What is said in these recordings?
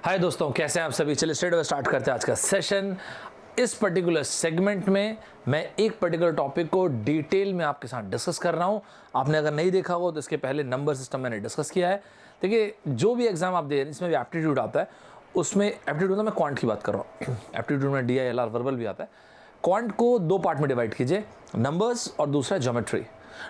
हाय दोस्तों, कैसे हैं आप सभी। चलिए स्ट्रेट अवे स्टार्ट करते हैं आज का सेशन। इस पर्टिकुलर सेगमेंट में मैं एक पर्टिकुलर टॉपिक को डिटेल में आपके साथ डिस्कस कर रहा हूं। आपने अगर नहीं देखा हो तो इसके पहले नंबर सिस्टम मैंने डिस्कस किया है। देखिए, जो भी एग्जाम आप दे रहे हैं इसमें भी एप्टीट्यूड आता है, उसमें एप्टीट्यूड में मैं क्वांट की बात कर रहा हूँ। एप्टीट्यूड में DILR वर्बल भी आता है। क्वांट को दो पार्ट में डिवाइड कीजिए, नंबर्स और दूसरा ज्योमेट्री।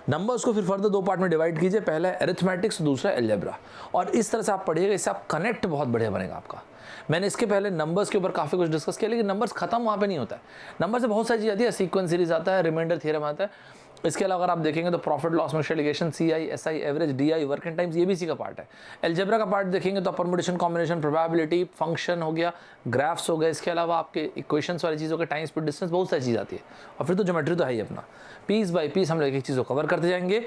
नंबर्स को फिर फर्दर दो पार्ट में डिवाइड कीजिए, पहला अरिथमेटिक्स, दूसरा अलजेब्रा। और इस तरह से आप पढ़िएगा, इससे आप कनेक्ट बहुत बढ़िया बनेगा आपका। मैंने इसके पहले नंबर्स के ऊपर काफ़ी कुछ डिस्कस किया, लेकिन नंबर्स खत्म वहाँ पे नहीं होता है। नंबर से बहुत सारी चीज़ आती है, सीक्वेंस सीरीज आता है, रिमाइंडर थ्योरम आता है। इसके अलावा अगर आप देखेंगे तो प्रॉफिट लॉस में alligation, CI, SI, average, DI, work and times, ये भी इसी का पार्ट है। अलजेब्रा का पार्ट देखेंगे तो परमुटेशन, कॉम्बिनेशन, प्रोबेबिलिटी, फंक्शन हो गया, ग्राफ्स हो गए। इसके अलावा आपके इक्वेशंस वाली चीज़ों के टाइम, स्पीड, डिस्टेंस, बहुत सारी चीज़ आती है। और फिर तो ज्योमेट्री तो है ही अपना। पीस बाय पीस हम एक एक चीज़ को कवर करते जाएंगे।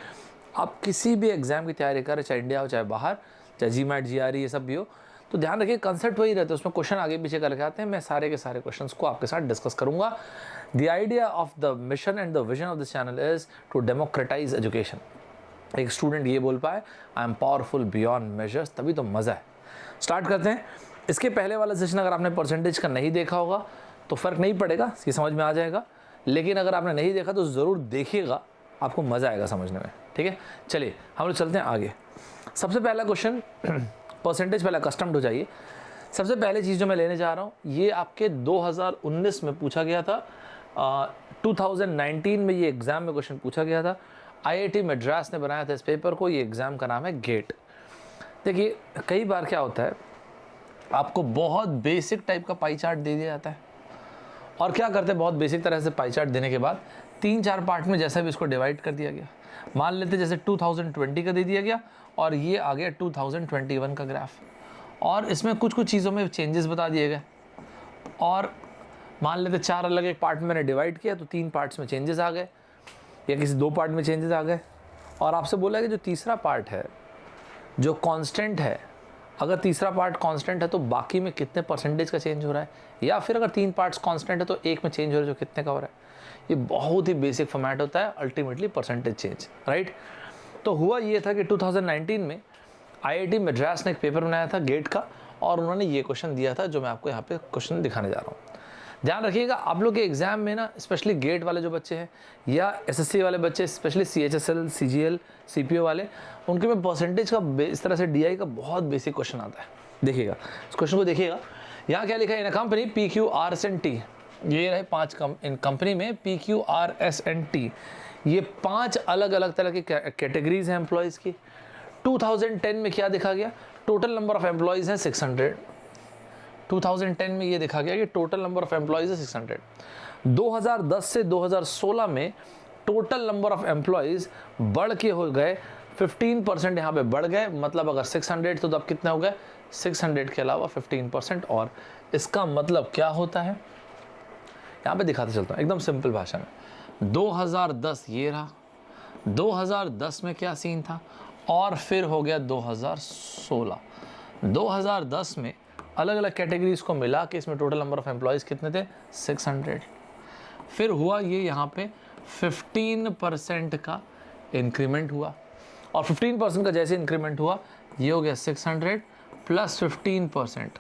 आप किसी भी एग्जाम की तैयारी करें, चाहे इंडिया हो चाहे बाहर, चाहे GMAT, GRE ये सब भी हो, तो ध्यान रखिए कंसेप्ट वही रहते हैं, उसमें क्वेश्चन आगे पीछे करके आते हैं। मैं सारे के सारे क्वेश्चंस को आपके साथ डिस्कस करूंगा। The idea of the mission and the vision of this channel is to democratize education. एक स्टूडेंट ये बोल पाए I am powerful beyond measures, तभी तो मज़ा है। स्टार्ट करते हैं। इसके पहले वाला सेशन अगर आपने परसेंटेज का नहीं देखा होगा तो फ़र्क नहीं पड़ेगा, ये समझ में आ जाएगा। लेकिन अगर आपने नहीं देखा तो ज़रूर देखिएगा, आपको मज़ा आएगा समझने में। ठीक है, चलिए हम लोग चलते हैं आगे। सबसे पहला क्वेश्चन, परसेंटेज पहले कस्टम्ड हो जाइए। सबसे पहले चीज़ जो मैं लेने जा रहा हूँ, ये आपके 2019 में पूछा गया था। 2019 में ये एग्ज़ाम में क्वेश्चन पूछा गया था। IIT मद्रास ने बनाया था इस पेपर को। ये एग्ज़ाम का नाम है गेट। देखिए, कई बार क्या होता है, आपको बहुत बेसिक टाइप का पाई चार्ट दे दिया जाता है, और क्या करते हैं, बहुत बेसिक तरह से पाई चार्ट देने के बाद 3-4 पार्ट में जैसा भी इसको डिवाइड कर दिया गया। मान लेते जैसे 2020 का दे दिया गया और ये आ गया 2021 का ग्राफ, और इसमें कुछ कुछ चीज़ों में चेंजेस बता दिए गए। और मान लेते 4 अलग एक पार्ट में मैंने डिवाइड किया तो 3 पार्ट्स में चेंजेस आ गए, या किसी 2 पार्ट में चेंजेस आ गए। और आपसे बोला कि जो तीसरा पार्ट है जो कांस्टेंट है, अगर तीसरा पार्ट कांस्टेंट है तो बाकी में कितने परसेंटेज का चेंज हो रहा है, या फिर अगर 3 पार्ट्स कांस्टेंट है तो एक में चेंज हो रहा है जो कितने का हो रहा है। ये बहुत ही बेसिक फॉर्मेट होता है, अल्टीमेटली परसेंटेज चेंज, राइट। तो हुआ ये था कि 2019 में IIT मद्रास ने एक पेपर बनाया था गेट का, और उन्होंने ये क्वेश्चन दिया था जो मैं आपको यहाँ पे क्वेश्चन दिखाने जा रहा हूँ। ध्यान रखिएगा, आप लोग के एग्जाम में ना, स्पेशली गेट वाले जो बच्चे हैं या SSC वाले बच्चे, स्पेशली CHSL, CGL, CPO वाले, उनके में परसेंटेज का इस तरह से DI का बहुत बेसिक क्वेश्चन आता है। देखिएगा इस क्वेश्चन को, देखिएगा यहाँ क्या लिखा है। इन अ कंपनी PQRSNT, ये रहे 5 इन कंपनी में PQRSNT, ये 5 अलग अलग तरह की कैटेगरीज हैं एम्प्लॉयज़ की। 2010 में क्या देखा गया, टोटल नंबर ऑफ एम्प्लॉयज़ हैं 600। 2010 में ये देखा गया कि टोटल नंबर ऑफ एम्प्लॉयज़ है 600। 2010 से 2016 में टोटल नंबर ऑफ एम्प्लॉयज़ बढ़ के हो गए 15%, यहाँ पे बढ़ गए। मतलब अगर 600 तो अब कितने हो गए, 600 के अलावा 15% और। इसका मतलब क्या होता है, यहाँ पे दिखाते चलता हूँ एकदम सिंपल भाषा में। 2010 ये रहा, 2010 में क्या सीन था, और फिर हो गया 2016। 2010 में अलग अलग कैटेगरीज को मिला के इसमें टोटल नंबर ऑफ एम्प्लॉयज़ कितने थे, 600। फिर हुआ ये यहाँ पे 15% का इंक्रीमेंट हुआ, और 15% का जैसे इंक्रीमेंट हुआ ये हो गया 600 प्लस 15%।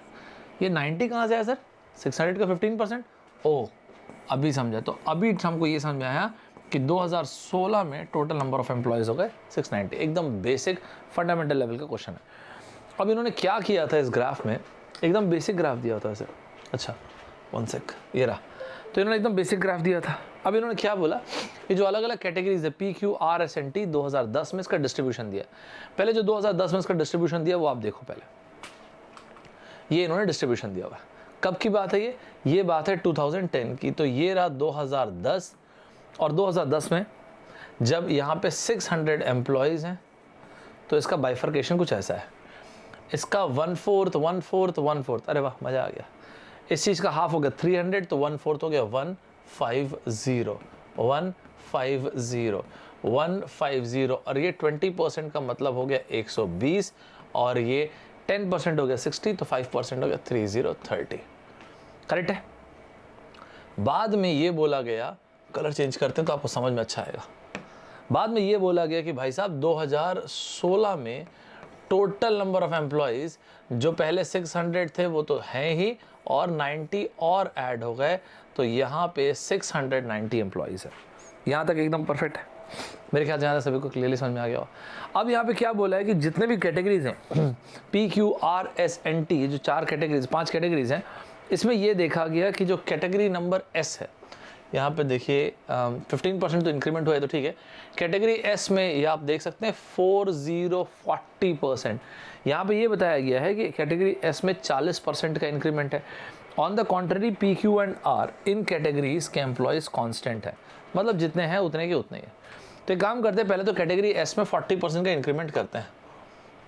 ये 90 कहाँ से आया सर, 600 का 15%। ओ, अभी समझा। तो अभी हमको ये समझ में आया कि 2016 में टोटल नंबर ऑफ एम्प्लॉयज़ हो गए 690। एकदम बेसिक फंडामेंटल लेवल का क्वेश्चन है। अब इन्होंने क्या किया था इस ग्राफ में, एकदम बेसिक ग्राफ दिया होता है सर। अच्छा 1 सेक, ये रहा। तो इन्होंने एकदम बेसिक ग्राफ दिया था। अब इन्होंने क्या बोला, ये जो अलग अलग कैटेगरीज है PQRSNT 2010 में इसका डिस्ट्रीब्यूशन दिया। पहले जो 2010 में इसका डिस्ट्रीब्यूशन दिया वो आप देखो, पहले ये इन्होंने डिस्ट्रीब्यूशन दिया हुआ। कब की बात है ये बात है 2010 की। तो ये रहा 2010, और 2010 में जब यहाँ पे 600 एम्प्लॉयज़ हैं तो इसका बाइफर्केशन कुछ ऐसा है। इसका 1/4, 1/4, 1/4, अरे वाह मज़ा आ गया। इस चीज़ का हाफ हो गया 300, तो 1/4 हो गया 150, 150, 150। और ये 20% का मतलब हो गया 120, और ये 10% हो गया 60, तो 5% हो गया 30, करेक्ट है। बाद में ये बोला गया, कलर चेंज करते हैं तो आपको समझ में अच्छा आएगा। बाद में ये बोला गया कि भाई साहब 2016 में टोटल नंबर ऑफ एम्प्लॉयज़ जो पहले 600 थे वो तो हैं ही, और 90 और ऐड हो गए, तो यहाँ पे 690 एम्प्लॉयज़ है। यहाँ तक एकदम परफेक्ट है, मेरे ख्याल से यहाँ सभी को क्लियरली समझ में आ गया हो। अब यहाँ पे क्या बोला है कि जितने भी कैटेगरीज हैं PQRSNT, ये जो 4 कैटेगरीज 5 कैटेगरीज हैं, इसमें ये देखा गया कि जो कैटेगरी नंबर S है, यहाँ पे देखिए 15% तो इंक्रीमेंट हुआ है तो ठीक है। कैटेगरी S में ये आप देख सकते हैं 40% यहाँ पे ये बताया गया है कि कैटेगरी S में 40% का इंक्रीमेंट है। On the contrary PQ and R in categories के एम्प्लॉयज़ कांस्टेंट है, मतलब जितने हैं उतने के उतने ही है। तो एक काम करते हैं, पहले तो कैटेगरी S में 40% का इंक्रीमेंट करते हैं,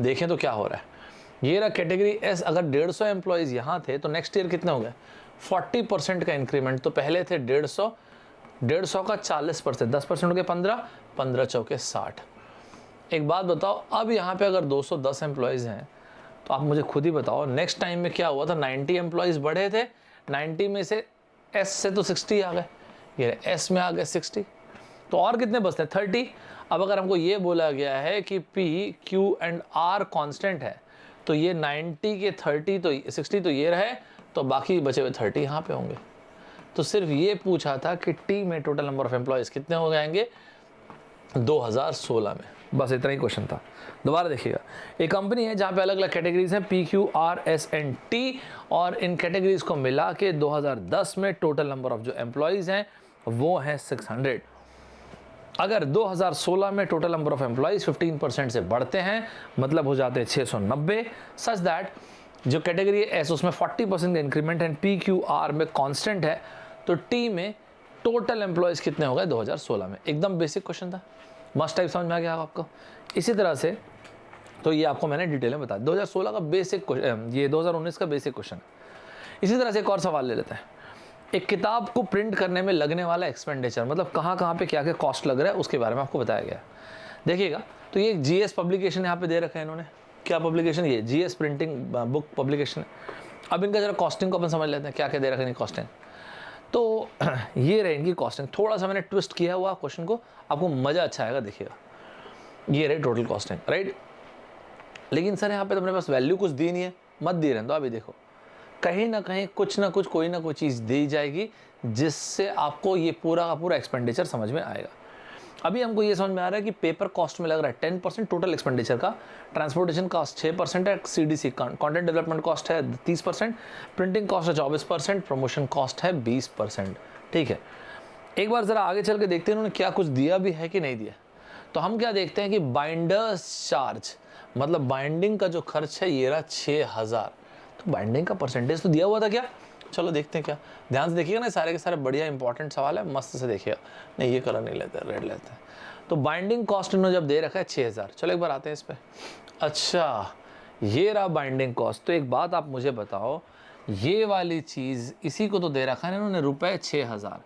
देखें तो क्या हो रहा है। ये रहा कैटेगरी S, अगर 150 एम्प्लॉयज़ यहाँ थे तो नेक्स्ट ईयर कितने हो गए 40% का इंक्रीमेंट। तो पहले थे 150 का 40%, 10% हो गए 15, 15 चौके 60। एक बात बताओ, अब यहाँ पे अगर 210 एम्प्लॉयज़ हैं तो आप मुझे खुद ही बताओ नेक्स्ट टाइम में क्या हुआ था। 90 एम्प्लॉयज़ बढ़े थे, 90 में से S से तो 60 आ गए, ये S में आ गए 60, तो और कितने बचते हैं 30। अब अगर हमको ये बोला गया है कि P, Q and R constant है, तो ये 90 के 30 तो 60 तो ये रहे, तो बाकी बचे हुए 30 यहाँ पे होंगे। तो सिर्फ ये पूछा था कि टी में टोटल नंबर ऑफ एम्प्लॉयज़ कितने हो जाएंगे 2016 में, बस इतना ही क्वेश्चन था। दोबारा देखिएगा, एक कंपनी है जहाँ पे अलग अलग कैटेगरीज हैं PQRSNT, और इन कैटेगरीज को मिला के 2010 में टोटल नंबर ऑफ जो एम्प्लॉयज़ हैं वो हैं 600। अगर 2016 में टोटल नंबर ऑफ एम्प्लॉयज़ 15% से बढ़ते हैं, मतलब हो जाते हैं 690, सच दैट जो कैटेगरी S उसमें 40% का इंक्रीमेंट है, PQR में कांस्टेंट है, तो टी में टोटल एम्प्लॉयज़ कितने हो गए 2016 में। एकदम बेसिक क्वेश्चन था, मस्ट टाइप समझ में आ गया आपको। इसी तरह से तो ये आपको मैंने डिटेल में बताया, 2016 का बेसिक क्वेश्चन, ये 2019 का बेसिक क्वेश्चन। इसी तरह से एक और सवाल ले लेते हैं, एक किताब को प्रिंट करने में लगने वाला एक्सपेंडिचर, मतलब कहाँ कहाँ पे क्या क्या कॉस्ट लग रहा है उसके बारे में आपको बताया गया है। देखिएगा, तो ये GS पब्लिकेशन यहाँ पे दे रखा है इन्होंने, क्या पब्लिकेशन, ये GS प्रिंटिंग बुक पब्लिकेशन है। अब इनका जरा कॉस्टिंग को अपन समझ लेते हैं, क्या क्या दे रखा है कॉस्टिंग। तो ये रहे इनकी कॉस्टिंग, थोड़ा सा मैंने ट्विस्ट किया हुआ क्वेश्चन को, आपको मज़ा अच्छा आएगा, देखिएगा। ये रहे टोटल कॉस्टिंग, राइट। लेकिन सर यहाँ पे तो अपने पास वैल्यू कुछ दी नहीं है, मत दी रहने दो। अभी देखो, कहीं ना कहीं कुछ ना कुछ कोई ना कोई चीज़ दी जाएगी जिससे आपको ये पूरा का पूरा एक्सपेंडिचर समझ में आएगा। अभी हमको ये समझ में आ रहा है कि पेपर कॉस्ट में लग रहा है 10% टोटल एक्सपेंडिचर का, ट्रांसपोर्टेशन कॉस्ट 6% है, CDC कंटेंट डेवलपमेंट कॉस्ट है 30%, प्रिंटिंग कॉस्ट है 24%, प्रमोशन कॉस्ट है 20%। ठीक है, एक बार ज़रा आगे चल के देखते हैं इन्होंने क्या कुछ दिया भी है कि नहीं दिया। तो हम क्या देखते हैं कि बाइंडर्स चार्ज, मतलब बाइंडिंग का जो खर्च है ये रहा 6000। तो बाइंडिंग का परसेंटेज तो दिया हुआ था क्या, चलो देखते हैं क्या। ध्यान से देखिएगा ना, सारे के सारे बढ़िया इंपॉर्टेंट सवाल है, मस्त से देखिएगा। नहीं ये कलर नहीं लेते, रेड लेते हैं। तो बाइंडिंग कॉस्ट इन्होंने जब दे रखा है 6000, चलो एक बार आते हैं इस पर। अच्छा, ये रहा बाइंडिंग कॉस्ट। तो एक बात आप मुझे बताओ, ये वाली चीज़ इसी को तो दे रखा है इन्होंने रुपये 6000।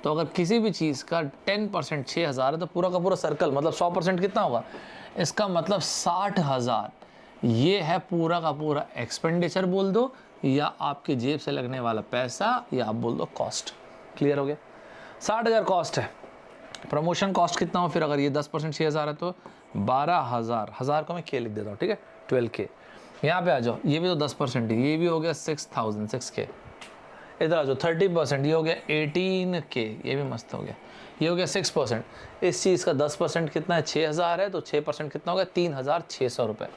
तो अगर किसी भी चीज़ का 10% 6000 है, तो पूरा का पूरा सर्कल मतलब 100% कितना होगा, इसका मतलब 60000। ये है पूरा का पूरा एक्सपेंडिचर बोल दो, या आपके जेब से लगने वाला पैसा, या आप बोल दो कॉस्ट। क्लियर हो गया, 60000 कॉस्ट है। प्रमोशन कॉस्ट कितना हो फिर, अगर ये 10% 6000 है तो 12000, हज़ार को मैं के लिख देता हूँ, ठीक है 12K। यहाँ पे आ जाओ, ये भी तो 10% है, ये भी हो गया 6000 6K। इधर आ जाओ 30%, ये हो गया 18K, ये भी मस्त हो गया। ये हो गया 6%, इस चीज़ का 10% कितना है 6000 है, तो 6% कितना हो गया 3600 रुपये,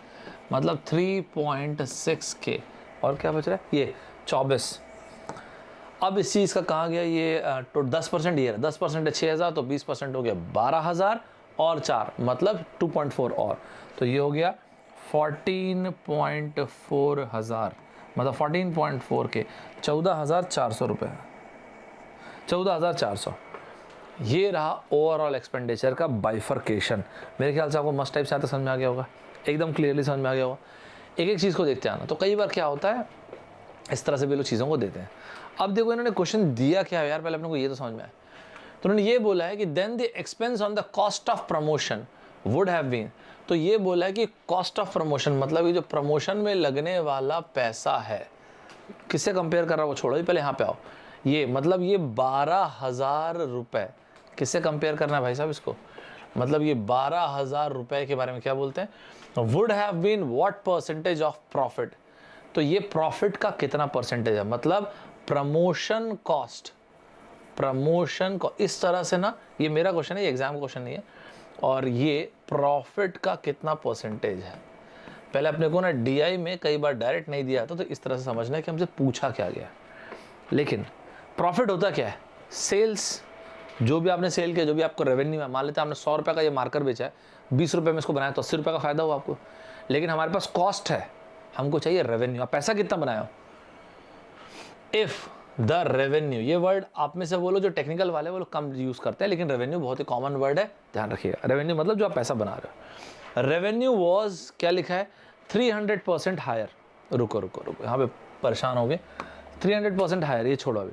मतलब 3.6K। और क्या बच रहा है ये 24। अब इस चीज़ का कहाँ गया ये तो 10%, ये 10% है 6000, तो 20% हो गया 12000 और 4 मतलब 2.4 और, तो ये हो गया 14.4 हज़ार, मतलब 14.4K, 14,400 रुपये, 14,400। ये रहा ओवरऑल एक्सपेंडिचर का बाइफर्केशन। मेरे ख्याल से आपको मस्ट टाइप से आता समझ में आ गया होगा, एकदम क्लियरली समझ में आ गया होगा। एक एक चीज़ को देखते आना। तो कई बार क्या होता है, इस तरह से भी लोग चीज़ों को देते हैं। अब देखो इन्होंने क्वेश्चन दिया क्या है यार, पहले अपने को ये तो समझ में आया। तो उन्होंने ये बोला है कि then the expense on the cost of promotion would have been. तो ये बोला है कि कॉस्ट ऑफ प्रमोशन मतलब ये जो प्रमोशन में लगने वाला पैसा है, किससे कंपेयर कर रहा है वो छोड़ो, पहले यहाँ पे आओ। ये मतलब ये 12,000 रुपये, किससे कंपेयर करना है भाई साहब इसको, मतलब ये 12,000 रुपये के बारे में क्या बोलते हैं, would have been what percentage of profit, तो ये प्रॉफिट का कितना परसेंटेज है, मतलब प्रमोशन कॉस्ट, प्रमोशन को इस तरह से ना, ये मेरा क्वेश्चन है, ये एग्जाम क्वेश्चन नहीं है, और ये प्रॉफिट का कितना परसेंटेज है। पहले अपने को ना डीआई में कई बार डायरेक्ट नहीं दिया था, तो इस तरह से समझना है कि हमसे पूछा क्या गया। लेकिन प्रॉफिट होता क्या है, सेल्स, जो भी आपने सेल किया, जो भी आपको रेवेन्यू है, मान लेते हैं आपने 100 रुपये का ये मार्कर बेचा है, 20 रुपये में इसको बनाया तो 80 रुपये का फायदा हुआ आपको। लेकिन हमारे पास कॉस्ट है, हमको चाहिए रेवेन्यू, आप पैसा कितना बनाए हो। इफ द रेवेन्यू, ये वर्ड आप में से वो लोग जो टेक्निकल वाले वो लोग कम यूज करते हैं, लेकिन रेवेन्यू बहुत ही कॉमन वर्ड है, ध्यान रखिएगा। रेवेन्यू मतलब जो आप पैसा बना रहे हो। रेवेन्यू वॉज, क्या लिखा है, 300% हायर। रुको रुको रुको, यहाँ पे परेशान हो गए। 300% हायर, ये छोड़ो अभी।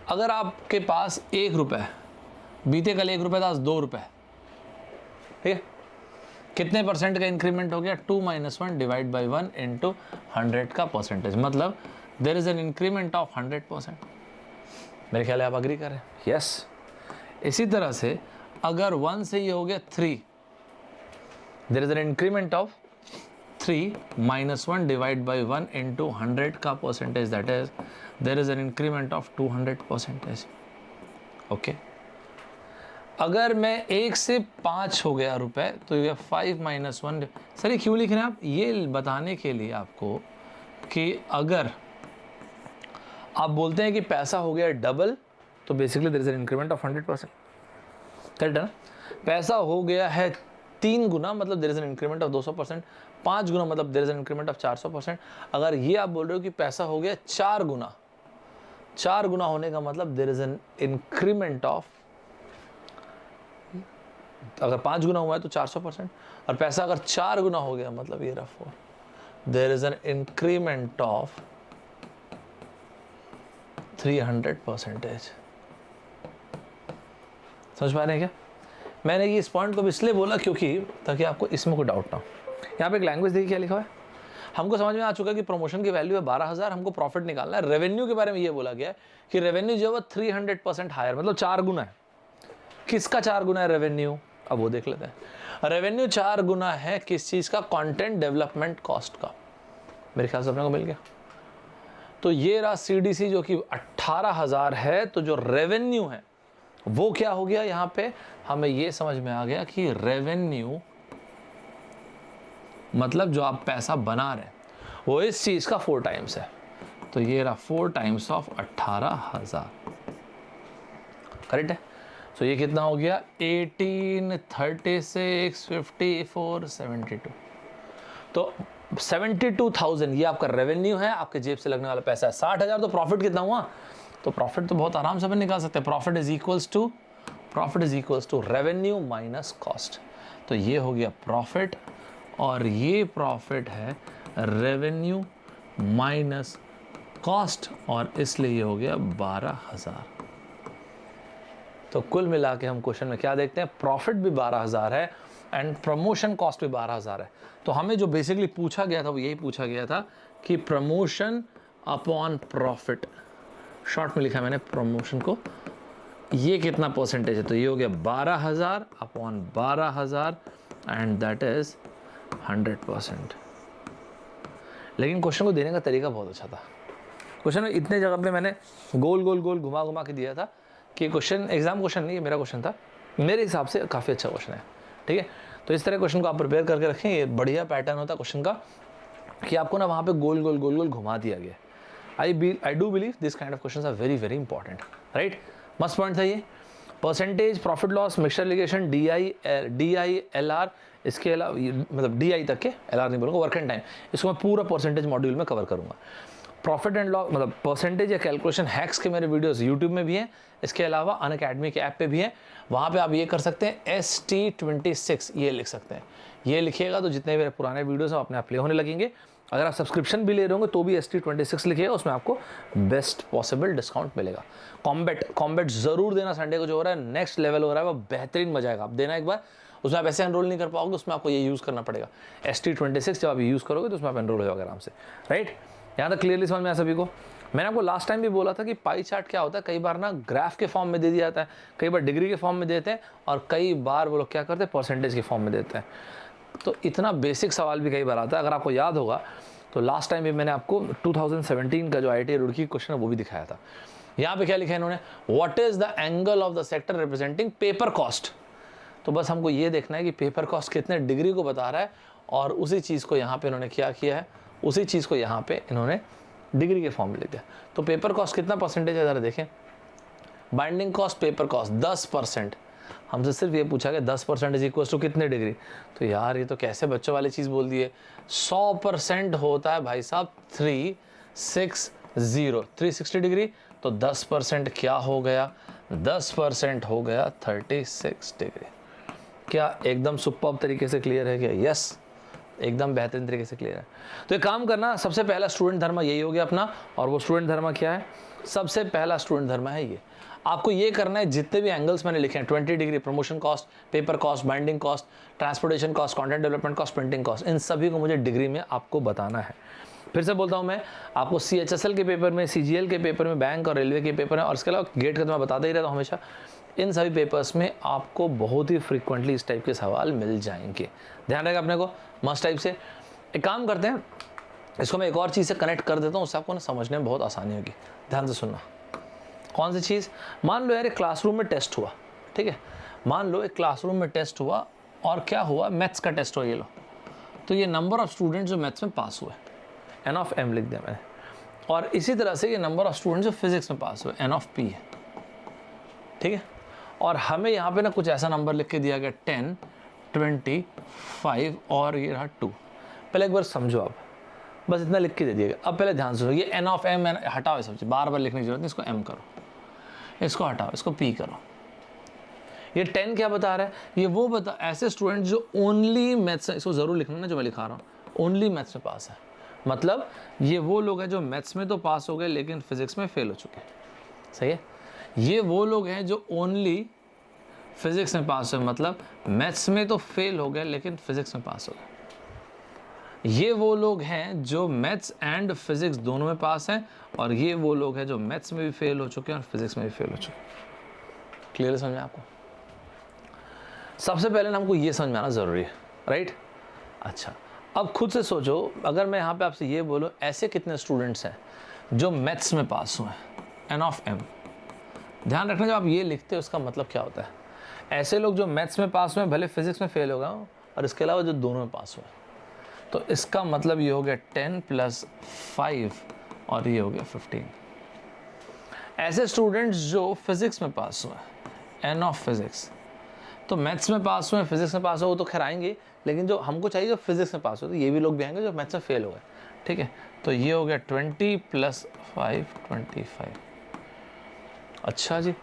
अगर आपके पास 1 रुपये, बीते कल 1 रुपये था, आज 2 रुपये, ठीक है, कितने परसेंट का इंक्रीमेंट हो गया, 2 - 1 डिवाइड बाई 1 इंटू 100 का परसेंटेज, मतलब there is an increment of 100%। मेरे ख्याल है आप अग्री करें, यस। इसी तरह से अगर 1 से ये हो गया 3, there is an increment of 3 - 1 divide by 1 into 100 का percentage, that is there is an increment of 200%। Okay, अगर मैं 1 से 5 हो गया रुपए, तो ये 5 - 1, सर ये क्यों लिख रहे हैं आप, ये बताने के लिए आपको कि अगर आप बोलते हैं कि पैसा हो गया डबल, तो basically there is an increment of 100%, correct है ना। पैसा हो गया है 3 गुना, मतलब there is an increment of 200%। 5 गुना मतलब there is an increment of 400%। अगर ये आप बोल रहे हो कि पैसा हो गया 4 गुना, 4 गुना होने का मतलब there is an increment of, अगर 5 गुना हुआ है तो 400%, और पैसा अगर 4 गुना हो गया मतलब ये रहा 4, there is an increment of 300%। समझ पा रहे हैं क्या। मैंने ये इस पॉइंट को भी इसलिए बोला क्योंकि ताकि आपको इसमें कोई डाउट ना हो। यहाँ पे एक लैंग्वेज देखिए क्या लिखा हुआ है, हमको समझ में आ चुका है कि प्रमोशन की वैल्यू है 12,000, हमको प्रॉफिट निकालना है। रेवेन्यू के बारे में ये बोला गया है कि रेवेन्यू जो है 300% हायर, मतलब 4 गुना है। किसका 4 गुना है रेवेन्यू, अब वो देख लेते हैं। रेवेन्यू 4 गुना है किस चीज़ का, कंटेंट डेवलपमेंट कॉस्ट का। मेरे ख्याल से अपने को मिल गया। तो ये रहा सीडीसी जो कि 18,000 है, तो जो रेवेन्यू है वो क्या हो गया, यहाँ पे हमें ये समझ में आ गया कि रेवेन्यू मतलब जो आप पैसा बना रहे हैं वो इस चीज़ का 4 टाइम्स है। तो ये रहा 4 टाइम्स ऑफ 18,000, करेक्ट है। तो ये कितना हो गया, 18, 36, 54, 72। तो 72,000 ये आपका रेवेन्यू है, आपके जेब से लगने वाला पैसा है। 60,000 तो प्रॉफिट कितना हुआ, तो प्रॉफिट तो बहुत आराम से अपन निकाल सकते हैं। Profit is equals to revenue minus cost. तो ये हो गया प्रॉफिट, और ये प्रॉफिट है रेवेन्यू माइनस कॉस्ट, और इसलिए ये हो गया 12,000। तो कुल मिला के हम क्वेश्चन में क्या देखते हैं, प्रॉफिट भी 12,000 है एंड प्रमोशन कॉस्ट भी 12,000 है। तो हमें जो बेसिकली पूछा गया था वो यही पूछा गया था कि प्रमोशन अपॉन प्रॉफिट, शॉर्ट में लिखा मैंने प्रमोशन को, ये कितना परसेंटेज है। तो ये हो गया 12,000 अपॉन 12,000 एंड दैट इज 100%। लेकिन क्वेश्चन को देने का तरीका बहुत अच्छा था। क्वेश्चन में इतने जगह पे मैंने गोल गोल गोल घुमा घुमा के दिया था कि क्वेश्चन एग्जाम क्वेश्चन नहीं, ये मेरा क्वेश्चन था, मेरे हिसाब से काफ़ी अच्छा क्वेश्चन है, ठीक है। तो इस तरह क्वेश्चन को आप प्रिपेयर करके रखें, ये बढ़िया पैटर्न होता है क्वेश्चन का कि आपको ना वहाँ पे गोल गोल गोल गोल घुमा दिया गया। I do believe this kind of questions are very very important, right. मस्त पॉइंट था ये। Percentage, profit loss, mixture alligation, DI LR, इसके अलावा मतलब DI तक के, LR नहीं बोलूँगा, वर्क एंड टाइम, इसको मैं पूरा परसेंटेज मॉड्यूल में कवर करूँगा। प्रॉफिट एंड लॉस मतलब परसेंटेज या कैलकुलेशन हैक्स के मेरे वीडियोस यूट्यूब में भी हैं, इसके अलावा अनअकैडमी के ऐप पे भी हैं। वहाँ पे आप ये कर सकते हैं ST26 ये लिख सकते हैं। ये लिखिएगा तो जितने मेरे पुराने वीडियोस हैं अपने आप प्ले होने लगेंगे। अगर आप सब्सक्रिप्शन भी ले रहे होंगे तो भी ST26 लिखिएगा, उसमें आपको बेस्ट पॉसिबल डिस्काउंट मिलेगा। कॉम्बैट ज़रूर देना, संडे को जो हो रहा है नेक्स्ट लेवल हो रहा है, वो बेहतरीन मजा आएगा। आप देना एक बार, उसमें आप ऐसे एनरोल नहीं कर पाओगे, उसमें आपको ये यूज़ करना पड़ेगा। ST26 जब आप यूज़ करोगे तो उसमें आप एनरोल हो जाओगे आराम से, राइट। यहाँ तक क्लियरली समझ में आया सभी को। मैंने आपको लास्ट टाइम भी बोला था कि पाई चार्ट क्या होता है, कई बार ना ग्राफ के फॉर्म में दे दिया जाता है, कई बार डिग्री के फॉर्म में देते हैं, और कई बार वो लोग क्या करते हैं परसेंटेज के फॉर्म में देते हैं। तो इतना बेसिक सवाल भी कई बार आता है। अगर आपको याद होगा तो लास्ट टाइम भी मैंने आपको 2017 का जो IIT रुड़की क्वेश्चन है वो भी दिखाया था। यहाँ पे क्या लिखा है इन्होंने, what is the angle of the sector representing paper cost. तो बस हमको ये देखना है कि पेपर कॉस्ट कितने डिग्री को बता रहा है, और उसी चीज़ को यहाँ पे इन्होंने क्या किया है, उसी चीज़ को यहाँ पे इन्होंने डिग्री के फॉर्म में लिख दिया। तो पेपर कॉस्ट कितना परसेंटेज है ज़रा देखें, बाइंडिंग कॉस्ट पेपर कॉस्ट 10%। हमसे सिर्फ ये पूछा गया 10% इज इक्वल टू कितने डिग्री। तो यार ये तो कैसे बच्चों वाली चीज़ बोल दी है। 100% होता है भाई साहब 360 डिग्री। तो 10% क्या हो गया, 10% हो गया 36 डिग्री। क्या एकदम सुपर्ब तरीके से क्लियर है क्या? यस, एकदम बेहतरीन तरीके से क्लियर है। तो एक काम करना, सबसे पहला स्टूडेंट धर्म यही हो गया अपना, और वो स्टूडेंट धर्म क्या है, सबसे पहला स्टूडेंट धर्म है ये। आपको ये करना है, जितने भी एंगल्स मैंने लिखे हैं 20 degree, promotion cost, paper cost, binding cost, transportation cost, content development cost, printing cost, इन सभी को मुझे डिग्री में आपको बताना है। फिर से बोलता हूँ मैं आपको, CHSL के पेपर में, CGL के पेपर में, बैंक और रेलवे के पेपर में, और इसके अलावा गेट का तो मैं बताता ही रहता हूँ हमेशा, इन सभी पेपर्स में आपको बहुत ही फ्रीक्वेंटली इस टाइप के सवाल मिल जाएंगे। ध्यान रहेगा अपने को मस्ट टाइप से। एक काम करते हैं, इसको मैं एक और चीज़ से कनेक्ट कर देता हूँ, उससे आपको ना समझने में बहुत आसानी होगी। ध्यान से सुनना। कौन सी चीज़? मान लो यार एक क्लासरूम में टेस्ट हुआ, ठीक है, मान लो एक क्लासरूम में टेस्ट हुआ, और क्या हुआ, मैथ्स का टेस्ट हुआ, ये लो। तो ये नंबर ऑफ स्टूडेंट्स जो मैथ्स में पास हुए, N ऑफ M लिख दिया मैंने, और इसी तरह से ये नंबर ऑफ स्टूडेंट्स जो फिजिक्स में पास हुए, N ऑफ P है, ठीक है। और हमें यहाँ पे ना कुछ ऐसा नंबर लिख के दिया गया 10, 25 और ये रहा 2। पहले एक बार समझो आप, बस इतना लिख के दे दिया गया। अब पहले ध्यान सुनो, ये N ऑफ M हटाओ, सब चीज़ बार बार लिखने की जरूरत नहीं, इसको M करो, इसको हटाओ, इसको P करो। ये 10 क्या बता रहा है, ये वो बता, ऐसे स्टूडेंट जो ओनली मैथ्स, इसको ज़रूर लिखना ना जो मैं लिखा रहा हूँ, ओनली मैथ्स में पास है। मतलब ये वो लोग हैं जो मैथ्स में तो पास हो गए लेकिन फिजिक्स में फेल हो चुके हैं, सही है। ये वो लोग हैं जो ओनली फिजिक्स में पास हुए, मतलब मैथ्स में तो फेल हो गए लेकिन फिजिक्स में पास हो गए। ये वो लोग हैं जो मैथ्स एंड फिजिक्स दोनों में पास हैं, और ये वो लोग हैं जो मैथ्स में भी फेल हो चुके हैं और फिजिक्स में भी फेल हो चुके हैं। क्लियर समझ में आपको? सबसे पहले ना हमको ये समझ में आना ज़रूरी है, राइट। अच्छा, अब खुद से सोचो, अगर मैं यहाँ पे आपसे ये बोलूँ, ऐसे कितने स्टूडेंट्स हैं जो मैथ्स में पास हुए हैं, N ऑफ M। ध्यान रखना, जब आप ये लिखते हो उसका मतलब क्या होता है। ऐसे लोग जो मैथ्स में पास हुए हैं, भले फिजिक्स में फेल हो गए हों, और इसके अलावा जो दोनों में पास हुए, तो इसका मतलब ये हो गया 10 + 5 और ये हो गया 15। ऐसे स्टूडेंट्स जो फिजिक्स में पास हुए, N ऑफ फिजिक्स, तो मैथ्स में पास हुए, फिजिक्स में पास हो, वो तो खैर आएंगे, लेकिन जो हमको चाहिए जो फिजिक्स में पास हो, तो ये भी लोग भी आएंगे जो मैथ्स में फेल हो गए, ठीक है। तो ये हो गया 20 + 5 25। अच्छा जी,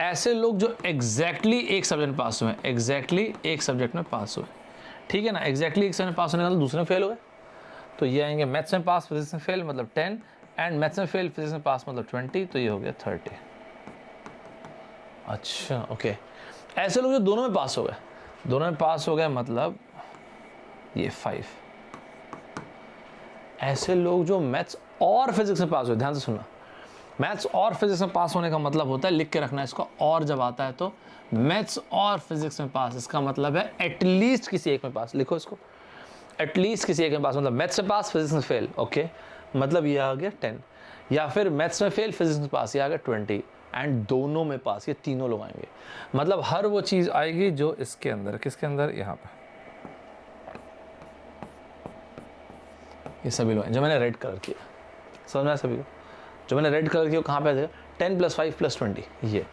ऐसे लोग जो एग्जैक्टली एक सब्जेक्ट में पास हुए हैं, एग्जैक्टली एक सब्जेक्ट में पास हुए, ठीक है ना, एग्जैक्टली एक सब्जेक्ट में पास होने का मतलब दूसरे में फेल हो गए, तो ये आएंगे मैथ्स में पास, फिजिक्स में फेल मतलब 10, एंड मैथ्स में फेल, फिजिक्स में पास मतलब 20, तो ये हो गया 30। अच्छा, ओके। ऐसे लोग जो दोनों में पास हो गए, दोनों में पास हो गए मतलब ये 5। ऐसे लोग जो मैथ्स और फिजिक्स में पास हुए, ध्यान से सुनना, मैथ्स और फिजिक्स में पास होने का मतलब होता है, लिख के रखना इसको, और जब आता है तो मैथ्स और फिजिक्स में पास, इसका मतलब है एटलीस्ट किसी एक में पास। लिखो इसको, एटलीस्ट किसी एक में पास, मतलब मैथ्स में पास, फिजिक्स में फेल, ओके, मतलब ये आ गया 10, या फिर मैथ्स में फेल, फिजिक्स में पास, ये आ गया 20, एंड दोनों में पास, ये तीनों लोग आएंगे। मतलब हर वो चीज़ आएगी जो इसके अंदर, किसके अंदर, यहाँ पे ये सभी लोग जो मैंने रेड कलर किया, समझ में आया सभी को? जो मैंने रेड कलर किया कहाँ पे थे, 10 + 5 + 20, ये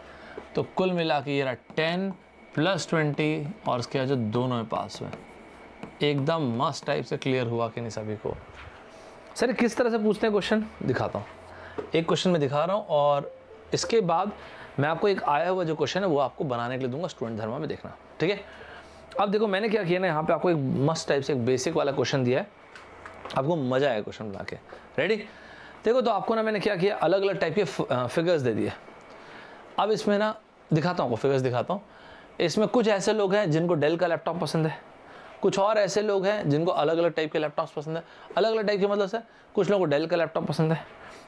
तो कुल मिला के ये रहा 10 + 20, और उसके बाद जो दोनों में पास हुए। एकदम मस्त टाइप से क्लियर हुआ कि नहीं सभी को? सर किस तरह से पूछते हैं क्वेश्चन, दिखाता हूँ। एक क्वेश्चन मैं दिखा रहा हूँ, और इसके बाद मैं आपको एक आया हुआ जो क्वेश्चन है वो आपको बनाने के लिए दूंगा स्टूडेंट धर्मा में, देखना, ठीक है। अब देखो मैंने क्या किया ना, यहाँ पे आपको एक मस्त टाइप से एक बेसिक वाला क्वेश्चन दिया है, आपको मजा आएगा क्वेश्चन बना के। रेडी? देखो, तो आपको ना मैंने क्या किया, अलग अलग टाइप के फिगर्स दे दिए। अब इसमें ना दिखाता हूँ, फिगर्स दिखाता हूँ। इसमें कुछ ऐसे लोग हैं जिनको डेल का लैपटॉप पसंद है, कुछ और ऐसे लोग हैं जिनको अलग अलग टाइप के लैपटॉप्स पसंद है। अलग अलग टाइप के मतलब से, कुछ लोगों को डेल का लैपटॉप पसंद है,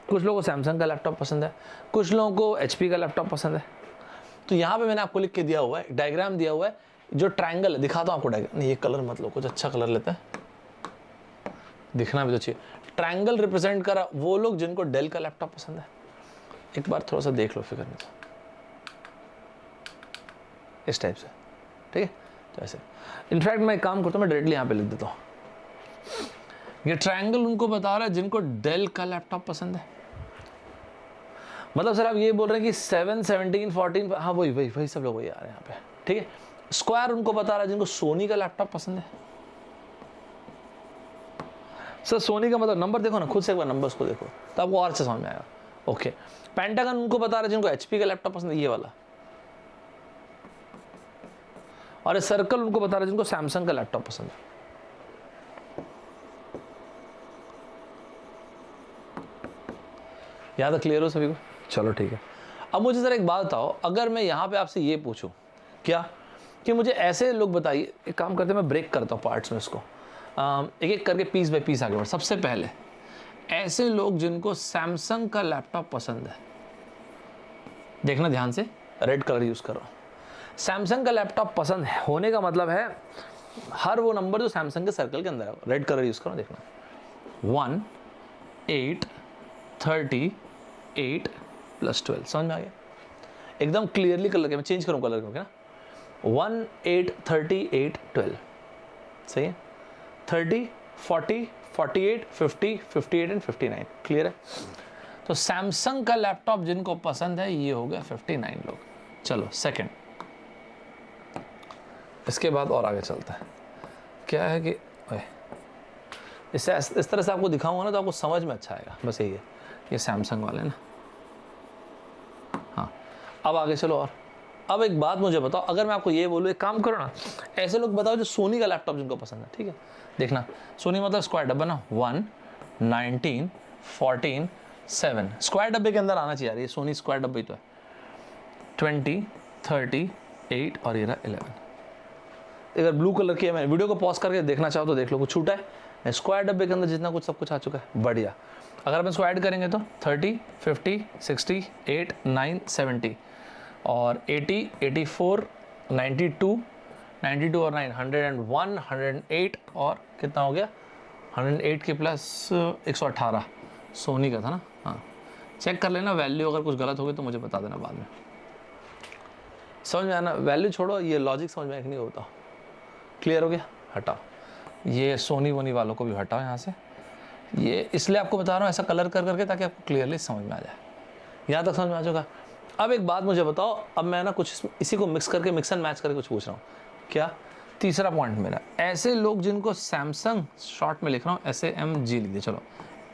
कुछ लोगों को सैमसंग का लैपटॉप पसंद है, कुछ लोगों को HP का लैपटॉप पसंद है। तो यहाँ पे मैंने आपको लिख के दिया हुआ है, डायग्राम दिया हुआ है जो ट्रायंगल है, दिखाता हूँ आपको डायग्राम। नहीं ये कलर मत लो, कुछ अच्छा कलर लेते हैं, दिखना भी तो चाहिए। ट्रायंगल रिप्रेजेंट करा वो लोग जिनको डेल का लैपटॉप पसंद है। एक बार थोड़ा सा देख लो फिगर में, इस टाइप से, ठीक है। तो ऐसे इनफैक्ट मैं एक काम करता हूँ, मैं डायरेक्टली यहाँ पे लिख देता हूँ, ये ट्रायंगल उनको बता रहा है जिनको डेल का लैपटॉप पसंद है। मतलब सर आप ये बोल रहे हैं कि 7, 17, 14, हाँ वही सब लोग वही आ रहे हैं यहाँ पे, ठीक है। स्क्वायर उनको बता रहा है जिनको सोनी का लैपटॉप पसंद है। सर सोनी का मतलब नंबर देखो ना, खुद से एक बार नंबर्स को देखो तो आपको और अच्छा समझ में आएगा। ओके, पेंटागन उनको बता रहा है जिनको एचपी का लैपटॉप पसंद है, ये वाला। और सर्कल उनको बता रहा है जिनको सैमसंग का लैपटॉप पसंद है। यहाँ तक क्लियर हो सभी को? चलो ठीक है। अब मुझे जरा एक बात बताओ, अगर मैं यहाँ पे आपसे ये पूछूं क्या कि मुझे ऐसे लोग बताइए, एक काम करते हैं मैं ब्रेक करता हूँ पार्ट्स में इसको, एक एक करके पीस बाय पीस आगे बढ़। सबसे पहले ऐसे लोग जिनको सैमसंग का लैपटॉप पसंद है, देखना ध्यान से, रेड कलर यूज करो। सैमसंग का लैपटॉप पसंद है होने का मतलब है हर वो नंबर जो सैमसंग के सर्कल के अंदर है, रेड कलर यूज करो। देखना 1, 8, 38 + 12, समझ में आ गया? एकदम क्लियरली कलर के, मैं चेंज करूँ कलर को क्या, 1, 8, 38, 12, सही है। 30, 40, 48, 50, 58 एंड 59, क्लियर है। तो सैमसंग का लैपटॉप जिनको पसंद है ये हो गया 59 लोग। चलो सेकंड, इसके बाद और आगे चलता है। क्या है कि इससे इस तरह से आपको दिखाऊंगा ना तो आपको समझ में अच्छा आएगा, बस यही है। ये सैमसंग वाले ना, हाँ। अब आगे चलो। और अब एक बात मुझे बताओ, अगर मैं आपको ये बोलूँ, एक काम करो ना, ऐसे लोग बताओ जो सोनी का लैपटॉप जिनको पसंद है, ठीक है। देखना सोनी मतलब स्क्वायर डब्बा ना, 1, 19, 14, 7 स्क्वायर डब्बे के अंदर आना चाहिए यार, ये सोनी स्क्वायर डब्बा ही तो है। 20, 38 और ये रहा 11। अगर ब्लू कलर की है, मैं वीडियो को पॉज करके देखना चाहो तो देख लो, कुछ छूटा है? स्क्वायर डब्बे के अंदर जितना कुछ सब कुछ आ चुका है, बढ़िया। अगर अपन इसको ऐड करेंगे तो 30, 50, 60, 8, 9, 70 और 80, 84, 92, 92 और 9, 101, 108 और कितना हो गया, 108 के प्लस 118 सोनी का था ना। हाँ, चेक कर लेना वैल्यू, अगर कुछ गलत हो गई तो मुझे बता देना बाद में। समझ में आना? वैल्यू छोड़ो, ये लॉजिक समझ में नहीं होता। क्लियर हो गया? हटाओ ये सोनी वोनी वालों को भी हटाओ यहाँ से। ये इसलिए आपको बता रहा हूँ ऐसा कलर कर करके, ताकि आपको क्लियरली समझ में आ जाए। यहाँ तक समझ में आ चुका? अब एक बात मुझे बताओ, अब मैं ना कुछ इसी को मिक्स करके, मिक्स एंड मैच करके कुछ पूछ रहा हूँ। क्या? तीसरा पॉइंट मेरा, ऐसे लोग जिनको सैमसंग, शॉर्ट में लिख रहा हूँ SAMG लिख दिया, चलो,